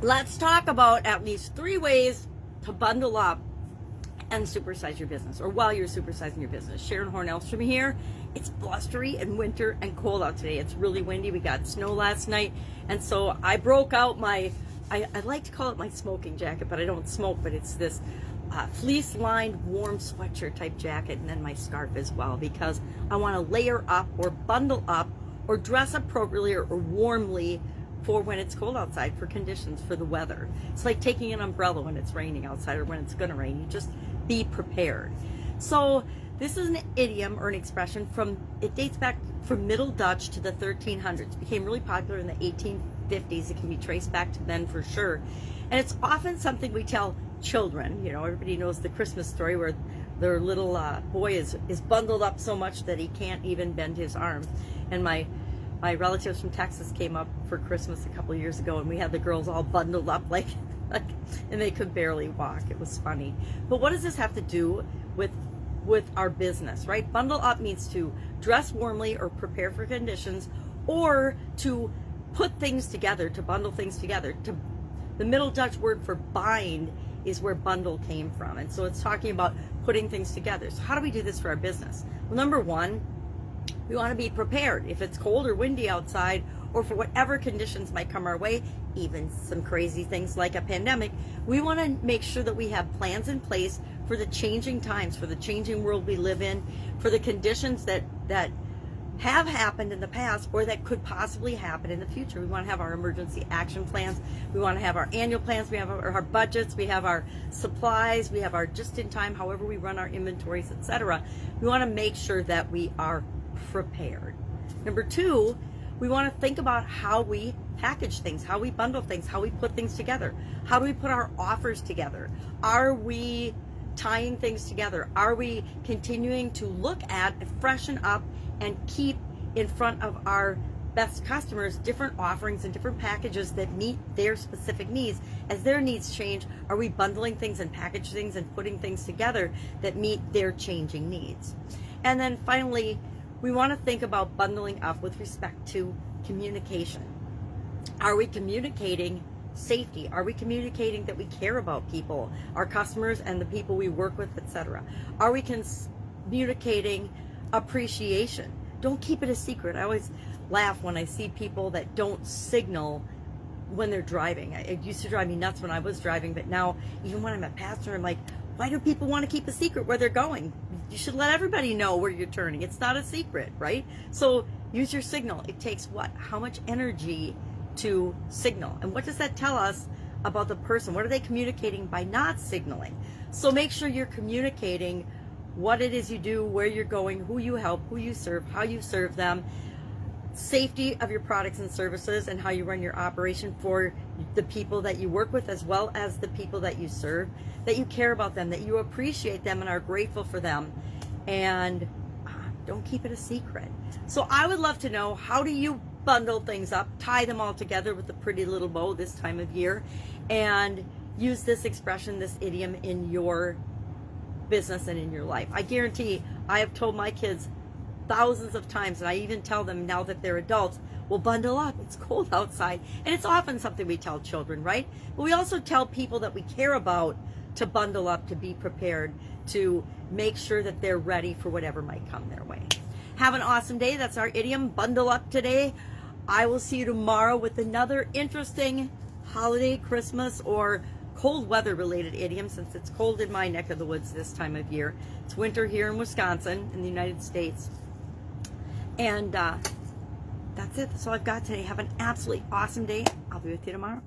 Let's talk about at least 3 ways to bundle up and supersize your business, or while you're supersizing your business. Sharon Horne-Ellstrom here. It's blustery and winter and cold out today. It's really windy. We got snow last night, and so I broke out my, I like to call it my smoking jacket, but I don't smoke, but it's this fleece-lined warm sweatshirt type jacket, and then my scarf as well, because I want to layer up or bundle up or dress appropriately or warmly for when it's cold outside, for conditions, for the weather. It's like taking an umbrella when it's raining outside or when it's going to rain. You just be prepared. So this is an idiom or an expression it dates back from Middle Dutch to the 1300s. It became really popular in the 1850s. It can be traced back to then for sure. And it's often something we tell children. You know, everybody knows the Christmas story where their little boy is bundled up so much that he can't even bend his arms. And my relatives from Texas came up for Christmas a couple of years ago, and we had the girls all bundled up like and they could barely walk. It was funny. But what does this have to do with our business, right? Bundle up means to dress warmly or prepare for conditions, or to put things together, to bundle things together. The Middle Dutch word for bind is where bundle came from. And so it's talking about putting things together. So how do we do this for our business? Well, number one, we want to be prepared. If it's cold or windy outside, or for whatever conditions might come our way, even some crazy things like a pandemic, we want to make sure that we have plans in place for the changing times, for the changing world we live in, for the conditions that have happened in the past or that could possibly happen in the future. We want to have our emergency action plans. We want to have our annual plans. We have our budgets. We have our supplies. We have our just-in-time, however we run our inventories, etc. We want to make sure that we are prepared. Number two, we want to think about how we package things, how we bundle things, how we put things together. How do we put our offers together? Are we tying things together? Are we continuing to look at, freshen up, and keep in front of our best customers different offerings and different packages that meet their specific needs? As their needs change, are we bundling things and packaging things and putting things together that meet their changing needs? And then finally, we want to think about bundling up with respect to communication. Are we communicating safety? Are we communicating that we care about people, our customers and the people we work with, etc.? Are we communicating appreciation? Don't keep it a secret. I always laugh when I see people that don't signal when they're driving. It used to drive me nuts when I was driving, but now even when I'm a passenger, I'm like, why do people want to keep a secret where they're going? You should let everybody know where you're turning. It's not a secret, right? So use your signal. It takes what? How much energy to signal? And what does that tell us about the person? What are they communicating by not signaling? So make sure you're communicating what it is you do, where you're going, who you help, who you serve, how you serve them, safety of your products and services, and how you run your operation for the people that you work with as well as the people that you serve, that you care about them, that you appreciate them and are grateful for them, and don't keep it a secret. So I would love to know, how do you bundle things up, tie them all together with a pretty little bow this time of year, and use this expression, this idiom in your business and in your life? I guarantee I have told my kids thousands of times, and I even tell them now that they're adults, well, bundle up, it's cold outside. And it's often something we tell children, right? But we also tell people that we care about to bundle up, to be prepared, to make sure that they're ready for whatever might come their way. Have an awesome day. That's our idiom, bundle up today. I will see you tomorrow with another interesting holiday, Christmas, or cold weather related idiom, since it's cold in my neck of the woods this time of year. It's winter here in Wisconsin in the United States. And that's it. That's all I've got today. Have an absolutely awesome day. I'll be with you tomorrow.